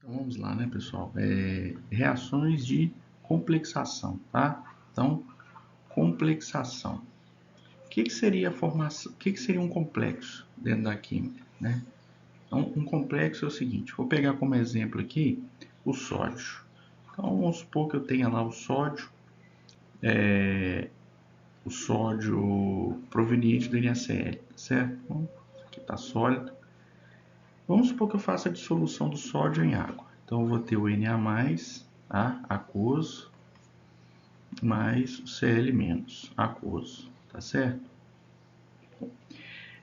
Então vamos lá, né, pessoal? Reações de complexação, tá? Então, complexação. O que seria a formação? O que seria um complexo dentro da química, né? Então, um complexo é o seguinte: vou pegar como exemplo aqui o sódio. Então, vamos supor que eu tenha lá o sódio proveniente do NaCl, certo? Então, isso aqui está sólido. Vamos supor que eu faça a dissolução do sódio em água. Então, eu vou ter o Na+, tá? Aquoso, mais o Cl-, aquoso, tá certo?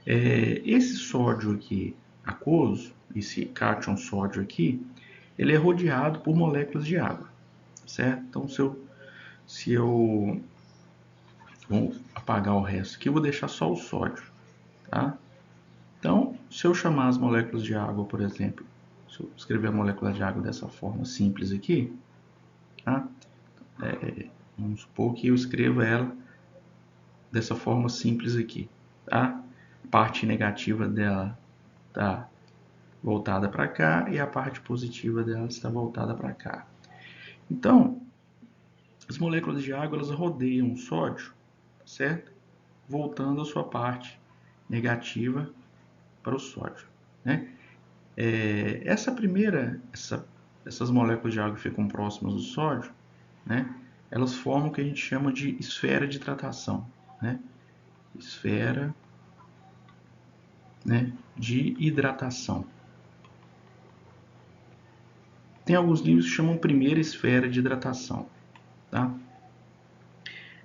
Esse sódio aqui, aquoso, esse cátion sódio aqui, ele é rodeado por moléculas de água, certo? Então, se eu vou apagar o resto aqui, eu vou deixar só o sódio, tá? Então, se eu chamar as moléculas de água, por exemplo, se eu escrever a molécula de água dessa forma simples aqui, tá? Vamos supor que eu escreva ela dessa forma simples aqui, tá? A parte negativa dela está voltada para cá e a parte positiva dela está voltada para cá. Então, as moléculas de água elas rodeiam o sódio, certo? Voltando a sua parte negativa para o sódio, né? Essas moléculas de água que ficam próximas do sódio, né? Elas formam o que a gente chama de esfera de hidratação, né? Esfera, né, de hidratação. Tem alguns livros que chamam primeira esfera de hidratação, tá?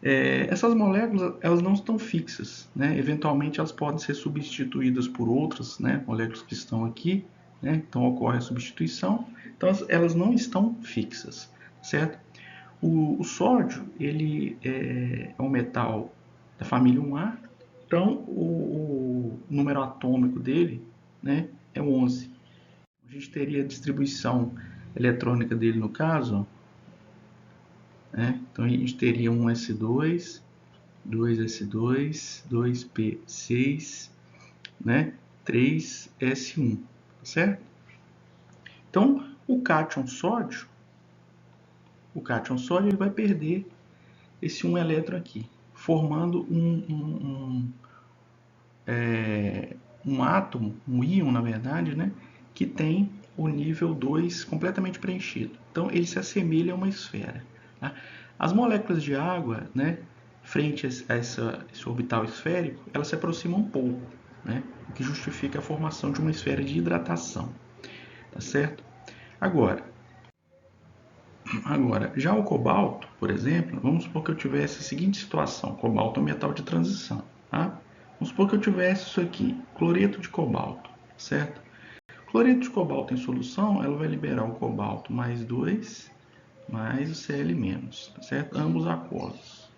Essas moléculas elas não estão fixas, né? Eventualmente elas podem ser substituídas por outras, né, moléculas que estão aqui, né? Então ocorre a substituição. Então elas não estão fixas, certo? O sódio ele é um metal da família 1A, então o número atômico dele, né, é 11. A gente teria a distribuição eletrônica dele no caso, né? Então a gente teria um S2, 2S2, 2P6, né? 3S1, certo? Então o cátion sódio ele vai perder esse 1 elétron aqui, formando um átomo, um íon na verdade, né? Que tem o nível 2 completamente preenchido. Então ele se assemelha a uma esfera. Tá? As moléculas de água, né, frente a esse orbital esférico, elas se aproximam um pouco, né, o que justifica a formação de uma esfera de hidratação. Tá certo? Agora, já o cobalto, por exemplo, vamos supor que eu tivesse a seguinte situação: cobalto é um metal de transição. Tá? Vamos supor que eu tivesse isso aqui, cloreto de cobalto, certo? Cloreto de cobalto em solução, ela vai liberar o cobalto mais 2 mais o Cl-, tá certo? Ambos aquosos.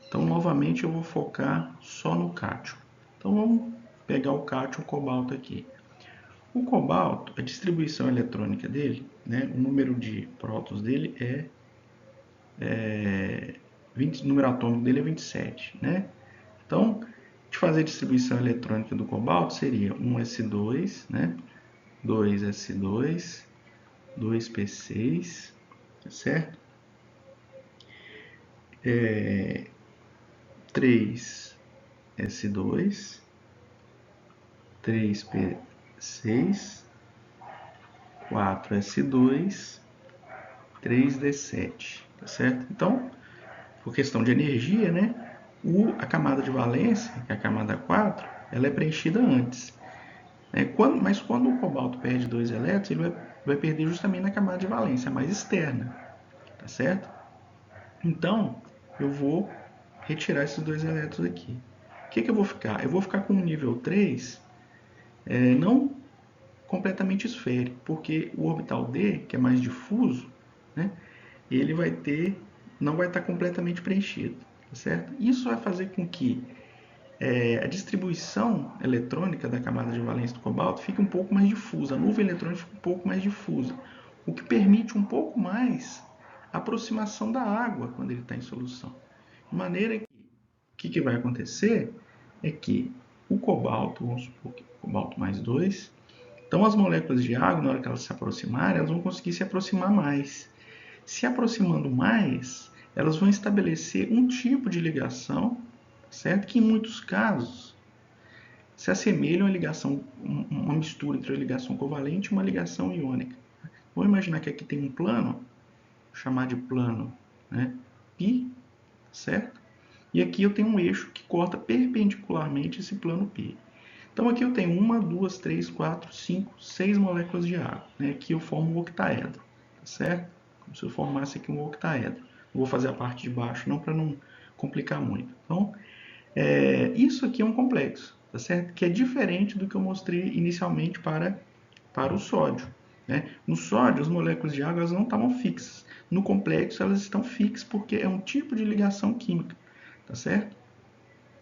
Então, novamente, eu vou focar só no cátion. Então, vamos pegar o cátion cobalto aqui. O cobalto, a distribuição eletrônica dele, né, o número de prótons dele o número atômico dele é 27, né? Então, de fazer a distribuição eletrônica do cobalto seria 1s2, né? 2s2, 2p6, certo? 3s2, 3p6, 4s2, 3d7, tá certo? Então, por questão de energia, né? A camada de valência, que é a camada 4, ela é preenchida antes. Mas quando o cobalto perde 2 elétrons, ele vai perder justamente na camada de valência mais externa, tá certo? Então, eu vou retirar esses 2 elétrons aqui. O que eu vou ficar? Eu vou ficar com o nível 3 não completamente esférico, porque o orbital D, que é mais difuso, né, ele não vai estar completamente preenchido, tá certo? Isso vai fazer com que a distribuição eletrônica da camada de valência do cobalto fique um pouco mais difusa, a nuvem eletrônica fica um pouco mais difusa, o que permite um pouco mais a aproximação da água quando ele está em solução. De maneira que o que vai acontecer é que o cobalto, vamos supor que cobalto mais 2, Então, as moléculas de água, na hora que elas se aproximarem, elas vão conseguir se aproximar mais. Se aproximando mais, elas vão estabelecer um tipo de ligação, certo? Que em muitos casos se assemelham a uma ligação, uma mistura entre a ligação covalente e uma ligação iônica. Vamos imaginar que aqui tem um plano, vou chamar de plano, né, π, certo? E aqui eu tenho um eixo que corta perpendicularmente esse plano π. Então aqui eu tenho 1, 2, 3, 4, 5, 6 moléculas de água. Né? Aqui eu formo um octaedro, tá certo? Como se eu formasse aqui um octaedro. Não vou fazer a parte de baixo não, para não complicar muito. Então, isso aqui é um complexo, tá certo? Que é diferente do que eu mostrei inicialmente para o sódio. Né? No sódio, as moléculas de água elas não estavam fixas. No complexo, elas estão fixas porque é um tipo de ligação química, tá certo?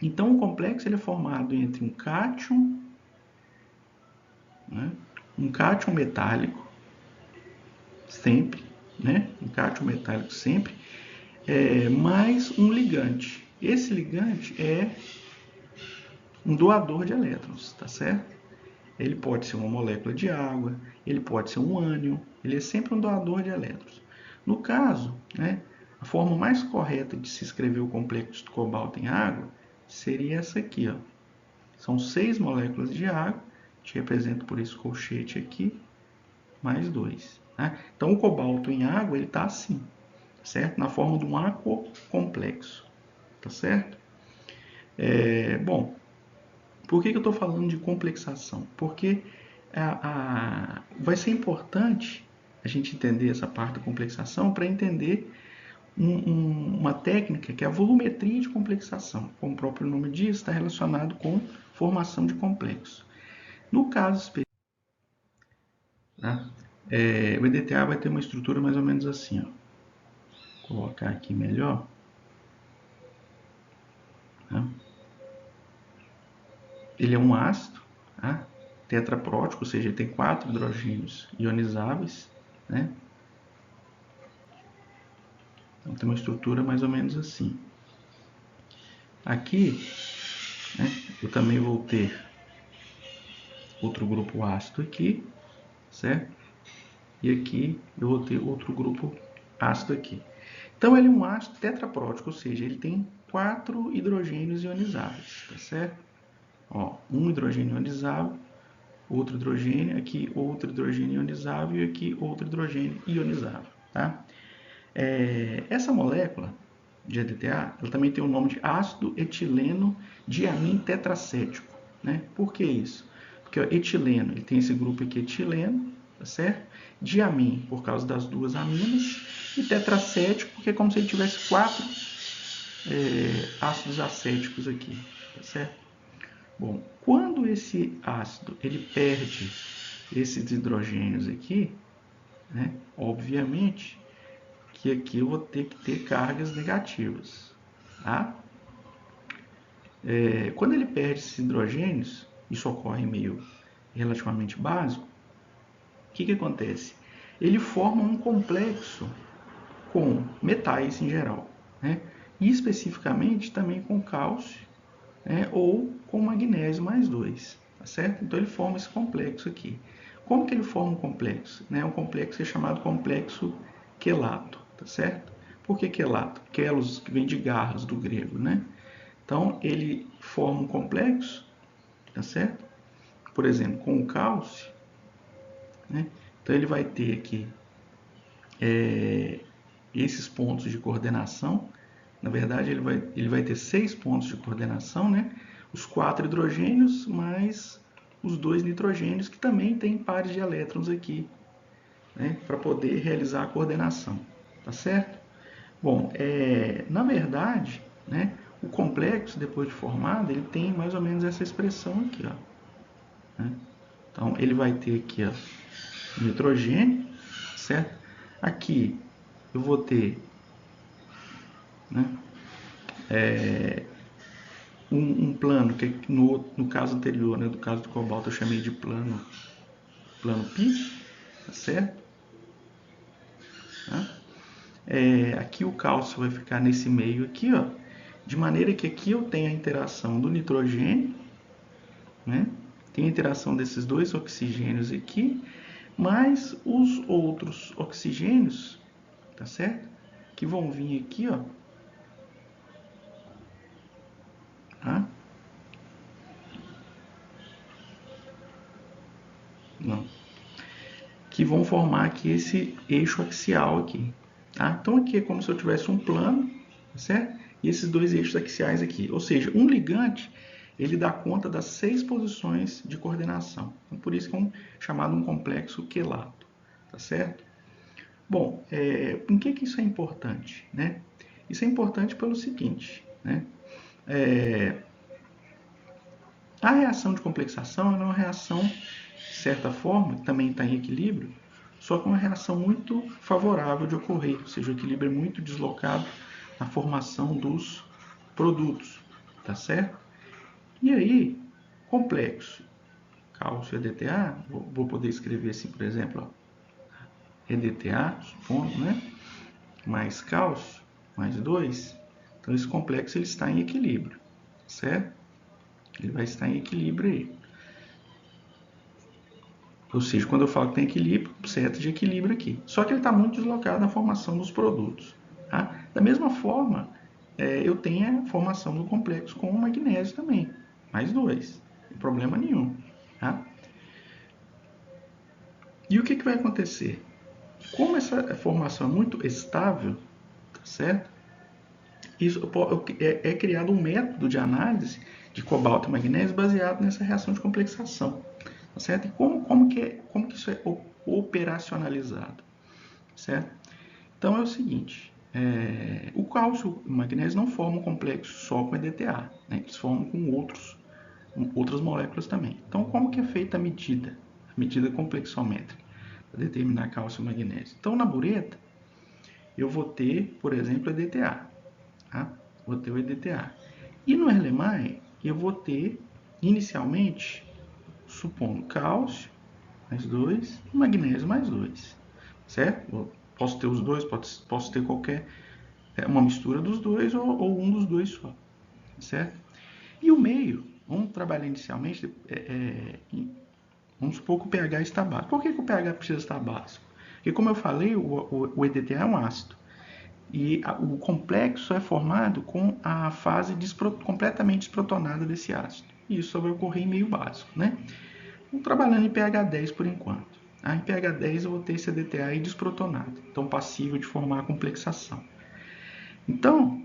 Então, o complexo ele é formado entre um cátion, né? Um cátion metálico, sempre, né? Um cátion metálico sempre, mais um ligante. Esse ligante é um doador de elétrons, tá certo? Ele pode ser uma molécula de água, ele pode ser um ânion, ele é sempre um doador de elétrons. No caso, né, a forma mais correta de se escrever o complexo de cobalto em água seria essa aqui, ó. São 6 moléculas de água, te represento por esse colchete aqui, mais 2. Tá? Então, o cobalto em água ele está assim, certo? Na forma de um aquocomplexo, tá certo? Bom, por que eu estou falando de complexação? Porque vai ser importante a gente entender essa parte da complexação para entender uma técnica que é a volumetria de complexação. Como o próprio nome diz, está relacionado com formação de complexo. No caso específico, tá? O EDTA vai ter uma estrutura mais ou menos assim. Ó. Vou colocar aqui melhor. Tá? Ele é um ácido, tá? Tetraprótico, ou seja, ele tem 4 hidrogênios ionizáveis. Né? Então tem uma estrutura mais ou menos assim. Aqui, né, eu também vou ter outro grupo ácido aqui, certo? E aqui eu vou ter outro grupo ácido aqui. Então ele é um ácido tetraprótico, ou seja, ele tem 4 hidrogênios ionizáveis, tá certo? Ó, um hidrogênio ionizável, outro hidrogênio, aqui outro hidrogênio ionizável e aqui outro hidrogênio ionizável, tá? Essa molécula de EDTA, ela também tem o nome de ácido etileno diamim tetracético, né? Por que isso? Porque o etileno, ele tem esse grupo aqui etileno, tá certo? Diamim, por causa das duas aminas, e tetracético, porque é como se ele tivesse 4 ácidos acéticos aqui, tá certo? Bom, quando esse ácido ele perde esses hidrogênios aqui, né, obviamente que aqui eu vou ter que ter cargas negativas. Tá? Quando ele perde esses hidrogênios, isso ocorre em meio relativamente básico, o que acontece? Ele forma um complexo com metais em geral, né? E especificamente também com cálcio, né? Ou com magnésio mais 2, tá certo? Então ele forma esse complexo aqui. Como que ele forma um complexo? Um complexo é chamado complexo quelato, tá certo? Por que quelato? Quelos, que vem de garras do grego, né? Então ele forma um complexo, tá certo? Por exemplo, com o cálcio, né? Então ele vai ter aqui esses pontos de coordenação. Na verdade, ele vai ter 6 pontos de coordenação, né? Os 4 hidrogênios mais os 2 nitrogênios, que também tem pares de elétrons aqui, né? Para poder realizar a coordenação, tá certo? Bom, na verdade, né? O complexo, depois de formado, ele tem mais ou menos essa expressão aqui, ó. Né? Então, ele vai ter aqui, ó, nitrogênio, certo? Aqui eu vou ter, né, um plano que no caso anterior, né, do caso do cobalto, eu chamei de plano π, tá certo? Tá? Aqui o cálcio vai ficar nesse meio aqui, ó, de maneira que aqui eu tenho a interação do nitrogênio, né, tem a interação desses dois oxigênios aqui, mais os outros oxigênios, tá certo? Que vão vir aqui, ó. Tá? Não. Que vão formar aqui esse eixo axial aqui. Tá? Então aqui é como se eu tivesse um plano, tá certo? E esses dois eixos axiais aqui. Ou seja, um ligante, ele dá conta das 6 posições de coordenação. Então, por isso que é chamado um complexo quelato. Tá certo? Bom, por que isso é importante? Né? Isso é importante pelo seguinte, né? A reação de complexação é uma reação, de certa forma, que também está em equilíbrio, só que uma reação muito favorável de ocorrer, ou seja, o equilíbrio é muito deslocado na formação dos produtos, tá certo? E aí, complexo, cálcio EDTA, vou poder escrever assim, por exemplo, ó, EDTA, supondo, né? Mais cálcio, mais 2, então esse complexo ele está em equilíbrio, certo? Ele vai estar em equilíbrio aí. Ou seja, quando eu falo que tem equilíbrio, certo de equilíbrio aqui. Só que ele está muito deslocado na formação dos produtos. Tá? Da mesma forma, eu tenho a formação do complexo com o magnésio também. Mais 2. Não problema nenhum. Tá? E o que vai acontecer? Como essa formação é muito estável, tá certo? Isso é criado um método de análise de cobalto e magnésio baseado nessa reação de complexação. Tá certo? E como que isso é operacionalizado? Certo? Então é o seguinte, o cálcio e o magnésio não formam um complexo só com EDTA, né? Eles formam com outras moléculas também. Então como que é feita a medida complexométrica, para determinar cálcio e magnésio? Então na bureta, eu vou ter, por exemplo, EDTA. Tá? Vou ter o EDTA. E no Erlenmeyer, eu vou ter, inicialmente, supondo cálcio mais 2 e magnésio mais 2. Certo? Eu posso ter os dois, posso ter uma mistura dos dois ou um dos dois só. Certo? E o meio, vamos trabalhar inicialmente, vamos supor que o pH está baixo. Por que o pH precisa estar baixo? Porque, como eu falei, o EDTA é um ácido. E o complexo é formado com a fase completamente desprotonada desse ácido. E isso só vai ocorrer em meio básico, né? Vamos trabalhando em pH 10 por enquanto. Em pH 10 eu vou ter esse EDTA aí desprotonado, então passível de formar a complexação. Então,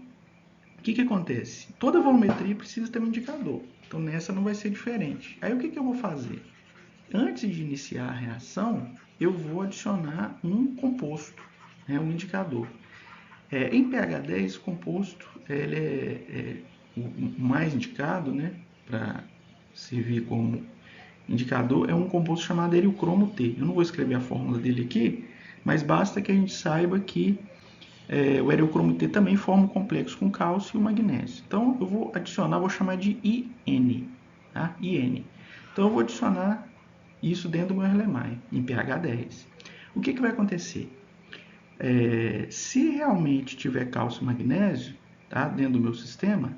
o que acontece? Toda volumetria precisa ter um indicador. Então nessa não vai ser diferente. Aí o que eu vou fazer? Antes de iniciar a reação, eu vou adicionar um composto, né, um indicador. Em pH 10, o composto ele é o mais indicado, né, para servir como indicador, é um composto chamado eriocromo T. Eu não vou escrever a fórmula dele aqui, mas basta que a gente saiba que o eriocromo T também forma um complexo com cálcio e magnésio. Então eu vou adicionar, vou chamar de IN. Tá? IN. Então eu vou adicionar isso dentro do meu Erlenmeyer, em pH 10. O que vai acontecer? Se realmente tiver cálcio e magnésio, tá, dentro do meu sistema,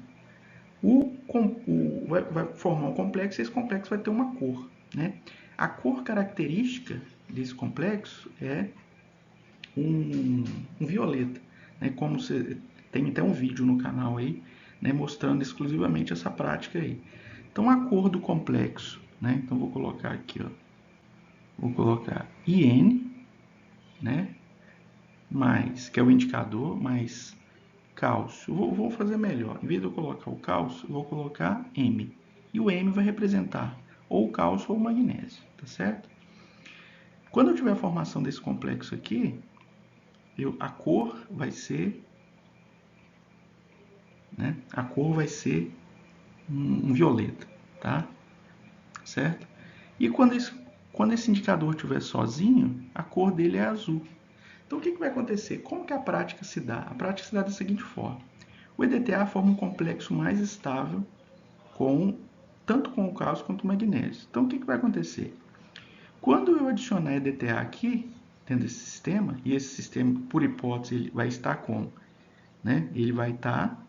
vai formar um complexo e esse complexo vai ter uma cor. Né? A cor característica desse complexo é um violeta. Né? Como você tem até um vídeo no canal aí, né, mostrando exclusivamente essa prática aí. Então a cor do complexo, né? Então vou colocar aqui, ó, vou colocar IN, né? Mais, que é o indicador, mais cálcio. Vou fazer melhor. Em vez de eu colocar o cálcio, eu vou colocar M. E o M vai representar ou o cálcio ou o magnésio, tá certo? Quando eu tiver a formação desse complexo aqui, a cor vai ser, né? A cor vai ser um violeta, tá? Certo? E quando esse indicador estiver sozinho, a cor dele é azul. Então, o que vai acontecer? Como que a prática se dá? A prática se dá da seguinte forma. O EDTA forma um complexo mais estável tanto com o cálcio quanto o magnésio. Então, o que vai acontecer? Quando eu adicionar EDTA aqui, dentro desse sistema, e esse sistema, por hipótese, ele vai estar como? Né? Ele vai estar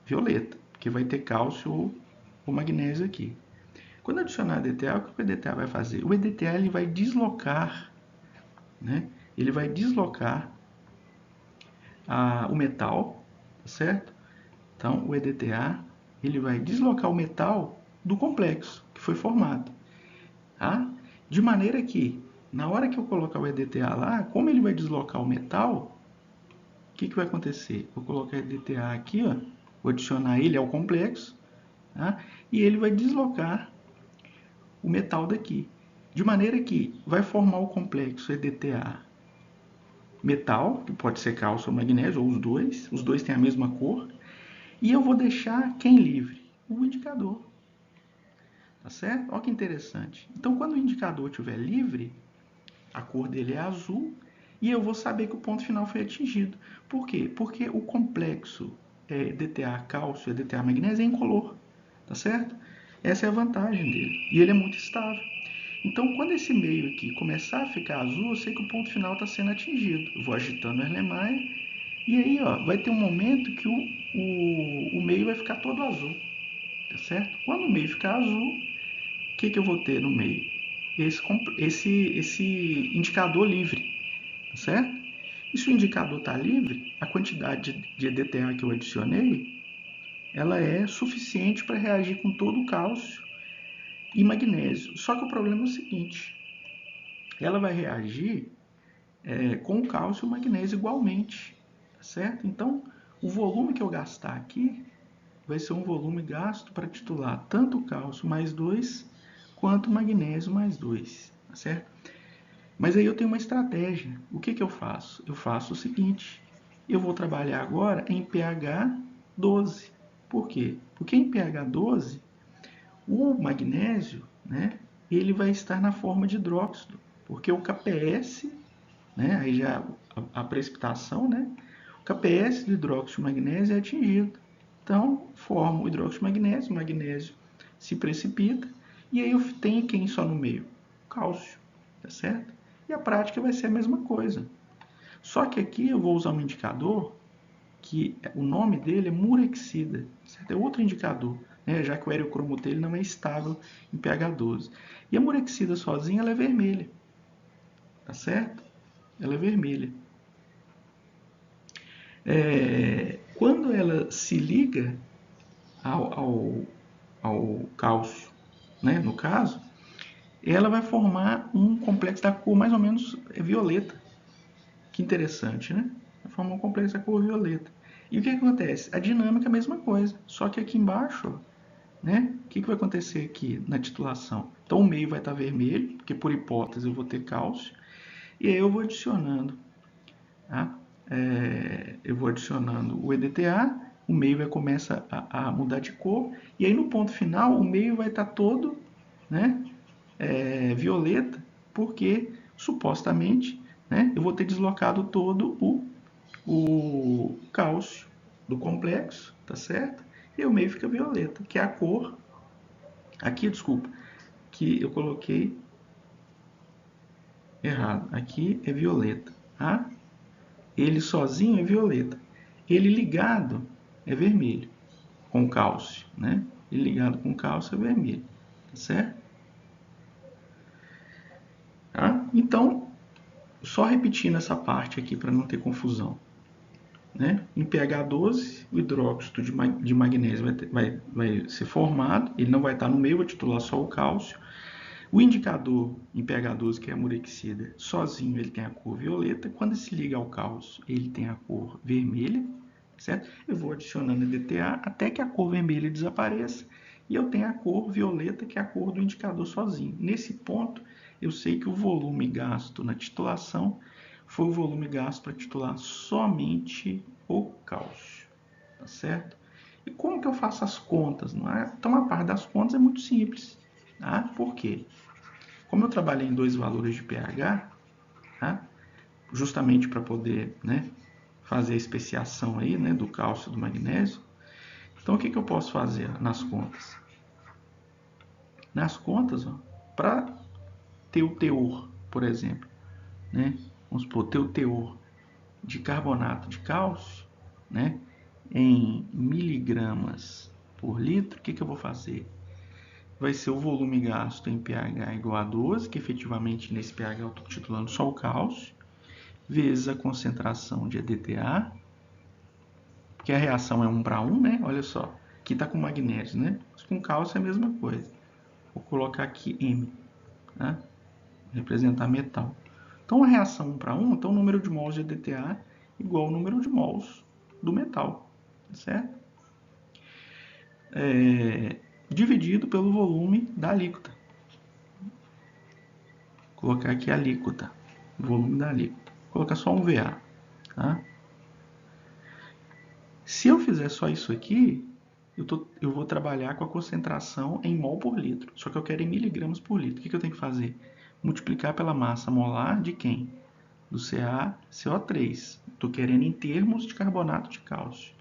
violeta, porque vai ter cálcio ou magnésio aqui. Quando adicionar EDTA, o que o EDTA vai fazer? O EDTA ele vai deslocar, né? Ele vai deslocar o metal, tá certo? Então, o EDTA ele vai deslocar o metal do complexo que foi formado, tá? De maneira que, na hora que eu colocar o EDTA lá, como ele vai deslocar o metal, o que vai acontecer? Vou colocar o EDTA aqui, ó, vou adicionar ele ao complexo, tá? E ele vai deslocar o metal daqui. De maneira que vai formar o complexo EDTA metal, que pode ser cálcio ou magnésio, ou os dois têm a mesma cor, e eu vou deixar quem livre? O indicador. Tá certo? Olha que interessante. Então, quando o indicador estiver livre, a cor dele é azul, e eu vou saber que o ponto final foi atingido. Por quê? Porque o complexo DTA cálcio e DTA magnésio é incolor. Tá certo? Essa é a vantagem dele. E ele é muito estável. Então, quando esse meio aqui começar a ficar azul, eu sei que o ponto final está sendo atingido. Eu vou agitando o Erlenmeyer. E aí, ó, vai ter um momento que o meio vai ficar todo azul. Tá certo? Quando o meio ficar azul, o que eu vou ter no meio? Esse indicador livre. Tá certo? E se o indicador está livre, a quantidade de EDTA que eu adicionei, ela é suficiente para reagir com todo o cálcio e magnésio. Só que o problema é o seguinte, ela vai reagir com o cálcio e o magnésio igualmente, tá certo? Então, o volume que eu gastar aqui vai ser um volume gasto para titular tanto o cálcio mais 2 quanto o magnésio mais 2, tá certo? Mas aí eu tenho uma estratégia. O que eu faço? Eu faço o seguinte, eu vou trabalhar agora em pH 12. Por quê? Porque em pH 12, o magnésio, né, ele vai estar na forma de hidróxido, porque o KPS, né, aí já a precipitação, né, o KPS do hidróxido de magnésio é atingido. Então, forma o hidróxido de magnésio, o magnésio se precipita, e aí eu tenho quem só no meio? O cálcio, tá certo? E a prática vai ser a mesma coisa. Só que aqui eu vou usar um indicador que o nome dele é murexida, certo? É outro indicador, né? Já que o aerocromo não é estável em pH 12. E a murexida sozinha ela é vermelha, tá certo? Ela é vermelha. Quando ela se liga ao cálcio, né? No caso, ela vai formar um complexo da cor mais ou menos violeta. Que interessante, né? Vai formar um complexo da cor violeta. E o que acontece? A dinâmica é a mesma coisa, só que aqui embaixo, né? O que vai acontecer aqui na titulação? Então o meio vai estar vermelho, porque por hipótese eu vou ter cálcio, e aí eu vou adicionando, tá? Eu vou adicionando o EDTA, o meio vai começar a mudar de cor, e aí no ponto final o meio vai estar todo, né? Violeta, porque supostamente, né? Eu vou ter deslocado todo o cálcio do complexo, tá certo? E o meio fica violeta, que é a cor, aqui, desculpa, que eu coloquei errado. Aqui é violeta, tá? Ele sozinho é violeta. Ele ligado é vermelho, com cálcio, né? Ele ligado com cálcio é vermelho, tá certo? Tá? Então, só repetindo essa parte aqui para não ter confusão. Né? Em pH 12, o hidróxido de magnésio vai ser formado, ele não vai estar no meio, vai titular só o cálcio. O indicador em pH 12, que é a murexida, sozinho ele tem a cor violeta. Quando se liga ao cálcio, ele tem a cor vermelha, certo? Eu vou adicionando EDTA até que a cor vermelha desapareça e eu tenho a cor violeta, que é a cor do indicador sozinho. Nesse ponto, eu sei que o volume gasto na titulação foi o volume gasto para titular somente o cálcio, tá certo? E como que eu faço as contas? Não é? Então, a parte das contas é muito simples, tá? Por quê? Como eu trabalhei em dois valores de pH, tá? Justamente para poder, né, fazer a especiação aí, né, do cálcio e do magnésio, então o que eu posso fazer nas contas? Nas contas, para ter o teor, por exemplo, né, vamos supor, ter o teor de carbonato de cálcio, né, em miligramas por litro, o que eu vou fazer? vai ser o volume gasto em pH igual a 12, que efetivamente nesse pH eu estou titulando só o cálcio, vezes a concentração de EDTA, porque a reação é 1 para 1, né? Olha só, aqui está com magnésio, né? Mas com cálcio é a mesma coisa. Vou colocar aqui M, tá? Representar metal. Então, a reação 1 para 1, então o número de mols de EDTA igual ao número de mols do metal, certo? Dividido pelo volume da alíquota. Vou colocar aqui a alíquota, volume da alíquota. Vou colocar só um VA, tá? Se eu fizer só isso aqui, eu vou trabalhar com a concentração em mol por litro. Só que eu quero em miligramas por litro. O que eu tenho que fazer? Multiplicar pela massa molar de quem? Do CaCO3. Estou querendo em termos de carbonato de cálcio.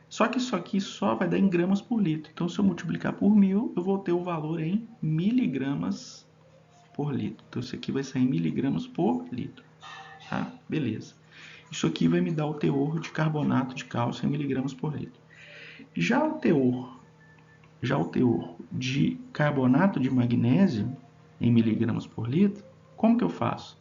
Só que isso aqui só vai dar em gramas por litro. Então, se eu multiplicar por 1000, eu vou ter o valor em miligramas por litro. Então, isso aqui vai sair em miligramas por litro. Tá? Beleza. Isso aqui vai me dar o teor de carbonato de cálcio em miligramas por litro. Já o teor de carbonato de magnésio em miligramas por litro, como que eu faço?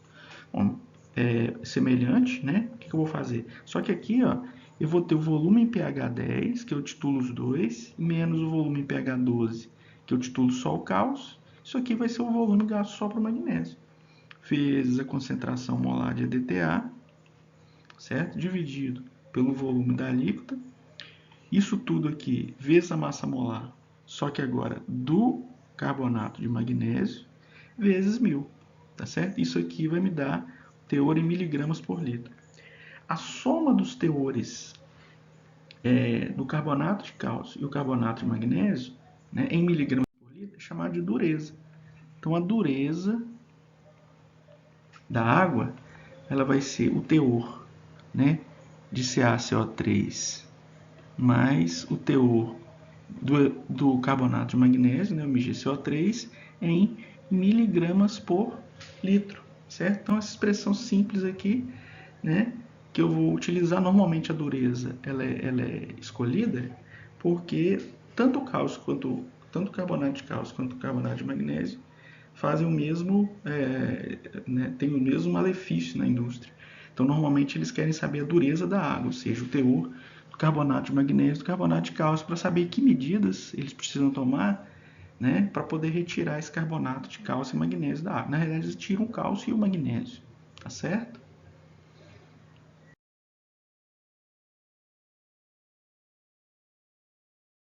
Bom, é semelhante, né? O que eu vou fazer? Só que aqui, ó, eu vou ter o volume em pH 10, que eu titulo os dois, menos o volume em pH 12, que eu titulo só o cálcio. Isso aqui vai ser o volume gasto só para o magnésio. Vezes a concentração molar de EDTA, certo? Dividido pelo volume da alíquota. Isso tudo aqui vezes a massa molar, só que agora do carbonato de magnésio, vezes 1000, tá certo? Isso aqui vai me dar teor em miligramas por litro. A soma dos teores do carbonato de cálcio e o carbonato de magnésio, né, em miligramas por litro, é chamada de dureza. Então, a dureza da água, ela vai ser o teor, né, de CaCO3 mais o teor do carbonato de magnésio, né, o MgCO3, em miligramas por litro, certo? Então, essa expressão simples aqui, né, que eu vou utilizar, normalmente a dureza ela é escolhida porque tanto o cálcio tanto o carbonato de cálcio quanto o carbonato de magnésio fazem o mesmo, né, tem o mesmo malefício na indústria. Então, normalmente eles querem saber a dureza da água, ou seja, o teor do carbonato de magnésio e do carbonato de cálcio, para saber que medidas eles precisam tomar, né, para poder retirar esse carbonato de cálcio e magnésio da água. Na realidade, eles tiram o cálcio e o magnésio, tá certo?